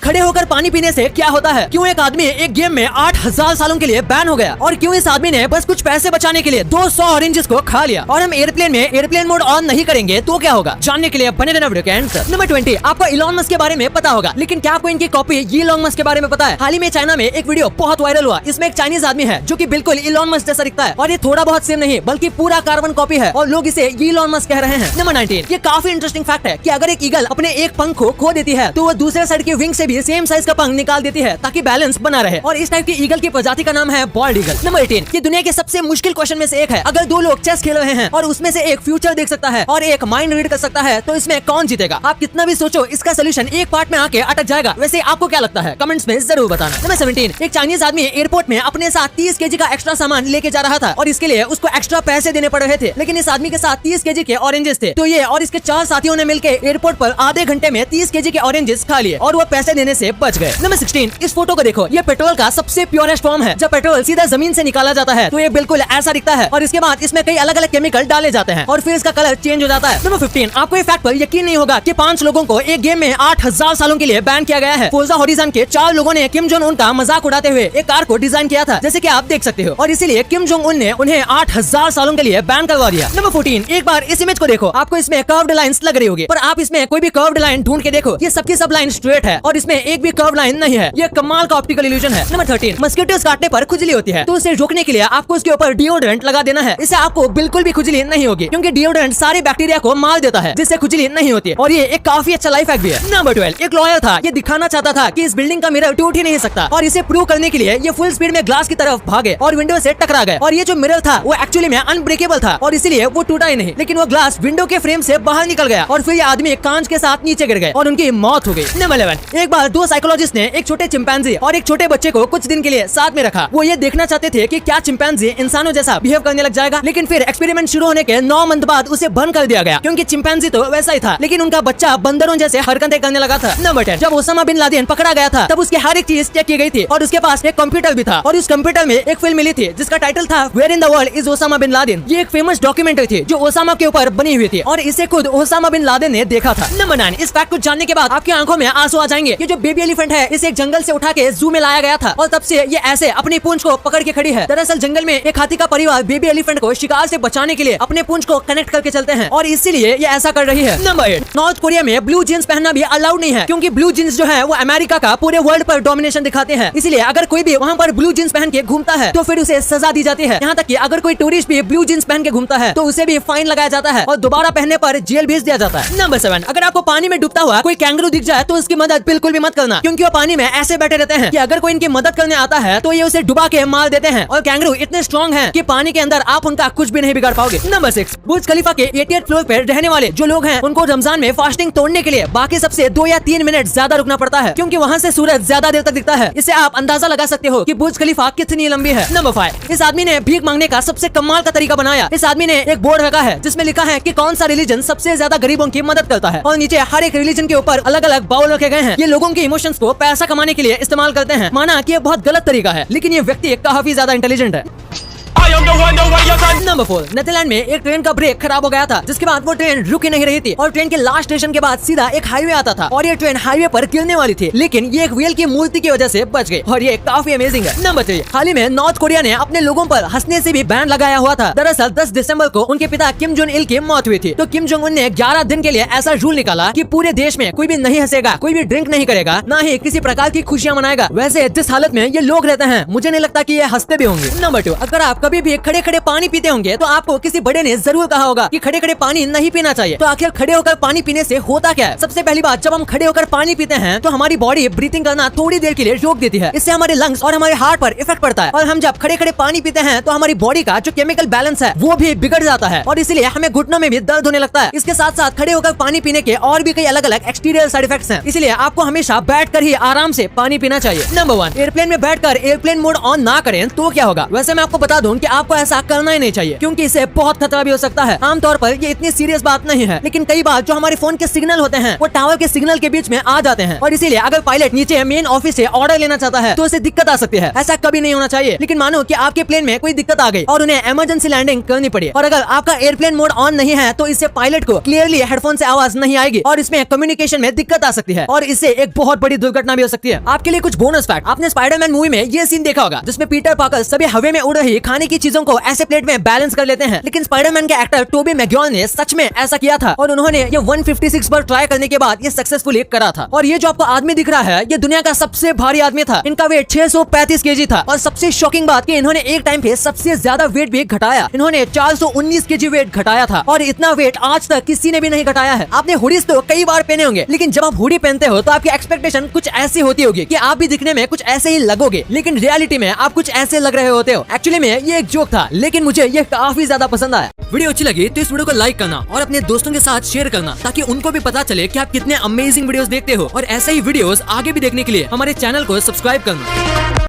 खड़े होकर पानी पीने से क्या होता है, क्यों एक आदमी एक गेम में 8000 सालों के लिए बैन हो गया और क्यों इस आदमी ने बस कुछ पैसे बचाने के लिए 200 ऑरेंजेस को खा लिया। और हम एयरप्लेन में एयरप्लेन मोड ऑन नहीं करेंगे तो क्या होगा, जानने के लिए बने रहना वीडियो के एंड तक। नंबर 20, आपको इलॉन मस्क के बारे में पता होगा, लेकिन क्या आपको इनकी कॉपी इलॉन मस्क के बारे में पता है? हाल ही में चाइना में एक वीडियो बहुत वायरल हुआ। इसमें एक चाइनीज आदमी है जो कि बिल्कुल इलॉन मस्क जैसा दिखता है और ये थोड़ा बहुत सेम नहीं बल्कि पूरा कार्बन कॉपी है और लोग इसे इलॉन मस्क कह रहे हैं। नंबर 19, ये काफी इंटरेस्टिंग फैक्ट है कि अगर एक ईगल अपने एक पंख को खो देती है तो वो दूसरे साइड के विंग से भी सेम साइज का पंख निकाल देती है ताकि बैलेंस बना रहे, और इस टाइप की ईगल की प्रजाति का नाम है बॉल्ड ईगल। नंबर 18, ये दुनिया के सबसे मुश्किल क्वेश्चन में से एक है। अगर दो लोग चेस खेल रहे हैं और उसमें से एक फ्यूचर देख सकता है और एक माइंड रीड कर सकता है तो इसमें कौन जीतेगा? आप कितना भी सोचो इसका सोल्यूशन एक पार्ट में आके अटक जाएगा। वैसे आपको क्या लगता है, कमेंट्स में जरूर बताना। नंबर 17, एक चाइनीज आदमी एयरपोर्ट में अपने साथ 30 केजी का एक्स्ट्रा सामान लेके जा रहा था और इसके लिए उसको एक्स्ट्रा पैसे देने पड़ रहे थे, लेकिन इस आदमी के साथ 30 केजी के ऑरेंजेस थे तो ये और इसके 4 साथियों ने मिलकर एयरपोर्ट पर आधे घंटे में 30 केजी के ऑरेंजेस खा लिए और वो पैसे देने से बच गए। नंबर 16, इस फोटो को देखो, ये पेट्रोल का सबसे प्योरेस्ट फॉर्म है। जब पेट्रोल सीधा जमीन से निकाला जाता है तो ये बिल्कुल ऐसा दिखता है और इसके बाद इसमें कई अलग अलग केमिकल डाले जाते हैं और फिर इसका कलर चेंज हो जाता है। नंबर 15, आपको ये फैक्ट पर यकीन नहीं होगा कि 5 लोगों को एक गेम में 8000 सालों के लिए बैन किया गया है। फोर्जा हॉरिजॉन के 4 लोगों ने किम जोंग उन का मजाक उड़ाते हुए एक कार को डिजाइन किया था, जैसे कि आप देख सकते हो, और इसीलिए किम जोंग उन ने उन्हें 8000 सालों के लिए बैन करवा दिया। नंबर 14, एक बार इस इमेज को देखो, आपको इसमें कर्व्ड लाइंस लग रही होगी, पर आप इसमें कोई भी कर्व्ड लाइन ढूंढ के देखो, ये सबकी सब लाइन स्ट्रेट है और इसमें एक भी कर्व लाइन नहीं है। ये कमाल का ऑप्टिकल इल्यूजन है। नंबर 13, मस्किटोस काटने पर खुजली होती है तो उसे रोकने के लिए आपको उसके ऊपर डिओड्रेंट लगा देना है। इससे आपको बिल्कुल भी खुजली नहीं होगी क्योंकि डिओड्रेंट सारे बैक्टीरिया को मार देता है जिससे खुजली नहीं होती है और ये एक काफी अच्छा लाइफ हैक भी है। नंबर 12, एक लॉयर था, ये दिखाना चाहता था कि इस बिल्डिंग का मिरर टूट ही नहीं सकता और इसे प्रूव करने के लिए ये फुल स्पीड में ग्लास की तरफ भागे और विंडो से टकरा गए और ये जो मिरर था वो एक्चुअली में अनब्रेकेबल था और इसीलिए वो टूटा ही नहीं, लेकिन वो ग्लास विंडो के फ्रेम से बाहर निकल गया और फिर ये आदमी कांच के साथ नीचे गिर गए और उनकी मौत हो गई। नंबर 11, एक बार 2 साइकोलॉजिस्ट ने एक छोटे चिंपैंजी और एक छोटे बच्चे को कुछ दिन के लिए साथ में रखा। वो ये देखना चाहते थे कि क्या चिंपैंजी इंसानों जैसा बिहेव करने लग जाएगा, लेकिन फिर एक्सपेरिमेंट शुरू होने के 9 मंथ बाद उसे बंद कर दिया गया क्योंकि चिंपैंजी तो वैसा ही था लेकिन उनका बच्चा बंदरों जैसे हरकतें करने लगा था। नंबर 10, जब ओसामा बिन लादेन पकड़ा गया था तब उसकी हर एक चीज चेक की गई थी और उसके पास एक कंप्यूटर भी था और उस कंप्यूटर में एक फिल्म मिली थी जिसका टाइटल था where in the world is Osama bin Laden. ये एक फेमस डॉक्यूमेंट्री थी जो ओसामा के ऊपर बनी हुई थी और इसे खुद ओसामा बिन लादेन ने देखा था। नंबर 9, इस फैक्ट को जानने के बाद आपकी आंखों में आंसू आ जाएंगे। ये जो बेबी एलिफेंट है इसे एक जंगल से उठा के जू में लाया गया था और तब से ये ऐसे अपनी पूंछ को पकड़ के खड़ी है। दरअसल जंगल में एक हाथी का परिवार बेबी एलिफेंट को शिकार से बचाने के लिए अपने पूंछ को कनेक्ट करके चलते हैं और इसीलिए ये ऐसा कर रही है। नंबर 8, नॉर्थ कोरिया में ब्लू जींस पहनना भी अलाउड नहीं है क्योंकि ब्लू जींस जो है वो अमेरिका का पूरे वर्ल्ड पर डोमिनेशन दिखाते हैं, इसलिए अगर कोई भी वहाँ पर ब्लू जींस पहन के घूमता है तो फिर उसे सजा दी जाती है। यहाँ तक कि अगर कोई टूरिस्ट भी ब्लू जींस पहन के घूमता है तो उसे भी फाइन लगाया जाता है और दोबारा पहनने पर जेल भेज दिया जाता है। नंबर 7, अगर आपको पानी में डूबता हुआ कोई कैंगरू दिख जाए तो उसकी मदद बिल्कुल भी मत करना क्योंकि वो पानी में ऐसे बैठे रहते हैं कि अगर कोई इनकी मदद करने आता है तो ये उसे डुबा के मार देते हैं और कैंगरू इतने स्ट्रॉन्ग हैं कि पानी के अंदर आप उनका कुछ भी नहीं बिगाड़ पाओगे। नंबर 6, बुर्ज खलीफा के 88 फ्लोर पर रहने वाले जो लोग हैं उनको रमजान में फास्टिंग तोड़ने के लिए बाकी सबसे 2 या 3 मिनट ज्यादा रुकना पड़ता है क्योंकि वहाँ से सूरज ज्यादा देर तक दिखता है। इससे आप अंदाजा लगा सकते हो कि बुर्ज खलीफा कितनी लंबी है। नंबर 5, इस आदमी ने भीख मांगने का सबसे कमाल का तरीका बनाया। इस आदमी ने एक बोर्ड रखा है जिसमें लिखा है कि कौन सा रिलीजन सबसे ज्यादा गरीबों की मदद करता है और नीचे हर एक रिलीजन के ऊपर अलग अलग बाउल रखे गए हैं। ये लोगों के इमोशंस को पैसा कमाने के लिए इस्तेमाल करते हैं। माना कि ये बहुत गलत तरीका है लेकिन ये व्यक्ति काफी ज्यादा इंटेलिजेंट है। नंबर 4, नेदरलैंड में एक ट्रेन का ब्रेक खराब हो गया था जिसके बाद वो ट्रेन रुक ही नहीं रही थी और ट्रेन के लास्ट स्टेशन के बाद सीधा एक हाईवे आता था और ये ट्रेन हाईवे पर गिरने वाली थी लेकिन ये एक व्हेल की मूर्ति की वजह से बच गई और ये काफी अमेजिंग है। नंबर 3, हाल ही में नॉर्थ कोरिया ने अपने लोगों पर हंसने से भी बैन लगाया हुआ था। दरअसल 10 दिसंबर को उनके पिता किम जोंग इल की मौत हुई थी तो किम जोंग उन ने 11 दिन के लिए ऐसा रूल निकाला कि पूरे देश में कोई भी नहीं हंसेगा, कोई भी ड्रिंक नहीं करेगा, ना ही किसी प्रकार की खुशियां मनाएगा। वैसे जिस हालत में ये लोग रहते हैं मुझे नहीं लगता कि ये हंसते भी होंगे। नंबर 2, अगर आप कभी भी खड़े खड़े पानी पीते होंगे तो आपको किसी बड़े ने जरूर कहा होगा कि खड़े खड़े पानी नहीं पीना चाहिए। तो आखिर खड़े होकर पानी पीने से होता क्या है? सबसे पहली बात, जब हम खड़े होकर पानी पीते हैं तो हमारी बॉडी ब्रीथिंग करना थोड़ी देर के लिए रोक देती है। इससे हमारे लंग्स और हमारे हार्ट पर इफेक्ट पड़ता है और हम जब खड़े खड़े पानी पीते हैं तो हमारी बॉडी का जो केमिकल बैलेंस है वो भी बिगड़ जाता है और इसलिए हमें घुटनों में भी दर्द होने लगता है। इसके साथ साथ खड़े होकर पानी पीने के और भी कई अलग अलग एक्सटीरियर साइड इफेक्ट्स हैं, इसलिए आपको हमेशा बैठकर ही आराम से पानी पीना चाहिए। नंबर 1, एयरप्लेन में बैठकर एयरप्लेन मोड ऑन ना करें तो क्या होगा? वैसे मैं आपको बता दूं कि कि आपको ऐसा करना ही नहीं चाहिए, क्योंकि इससे बहुत खतरा भी हो सकता है। आमतौर पर ये इतनी सीरियस बात नहीं है, लेकिन कई बार जो हमारे फोन के सिग्नल होते हैं वो टावर के सिग्नल के बीच में आ जाते हैं, और इसीलिए अगर पायलट नीचे मेन ऑफिस से ऑर्डर लेना चाहता है तो उसे दिक्कत आ सकती है। ऐसा कभी नहीं होना चाहिए। लेकिन मानो कि आपके प्लेन में कोई दिक्कत आ गई और उन्हें इमरजेंसी लैंडिंग करनी पड़ी, और अगर आपका एयरप्लेन मोड ऑन नहीं है तो इससे पायलट को क्लियरली हेडफोन से आवाज नहीं आएगी और इसमें कम्युनिकेशन में दिक्कत आ सकती है, और इससे एक बहुत बड़ी दुर्घटना भी हो सकती है। आपके लिए कुछ बोनस फैक्ट। आपने स्पाइडरमैन मूवी में ये सीन देखा होगा जिसमें पीटर पार्कर सभी हवा में उड़ रही खाने की चीजों को ऐसे प्लेट में बैलेंस कर लेते हैं, लेकिन स्पाइडरमैन के एक्टर टोबी मैग्वायर ने सच में ऐसा किया था और उन्होंने ये 156 बार ट्राई करने के बाद ये सक्सेसफुली करा था। और ये जो आपको आदमी दिख रहा है ये दुनिया का सबसे भारी आदमी था। इनका वेट 635 केजी था, और सबसे शॉकिंग बात कि इन्होंने एक टाइम पे सबसे ज्यादा वेट भी घटाया। इन्होंने 419 केजी वेट घटाया था, और इतना वेट आज तक किसी ने भी नहीं घटाया है। आपने हुडीज तो कई बार पहने होंगे, लेकिन जब आप हुडी पहनते हो तो आपकी एक्सपेक्टेशन कुछ ऐसी होती होगी कि आप भी दिखने में कुछ ऐसे ही लगोगे, लेकिन रियलिटी में आप कुछ ऐसे लग रहे होते हो। एक्चुअली में ये एक जोक था, लेकिन मुझे ये काफी ज्यादा पसंद आया। वीडियो अच्छी लगी तो इस वीडियो को लाइक करना और अपने दोस्तों के साथ शेयर करना, ताकि उनको भी पता चले कि आप कितने अमेजिंग वीडियोस देखते हो, और ऐसे ही वीडियोस आगे भी देखने के लिए हमारे चैनल को सब्सक्राइब करना।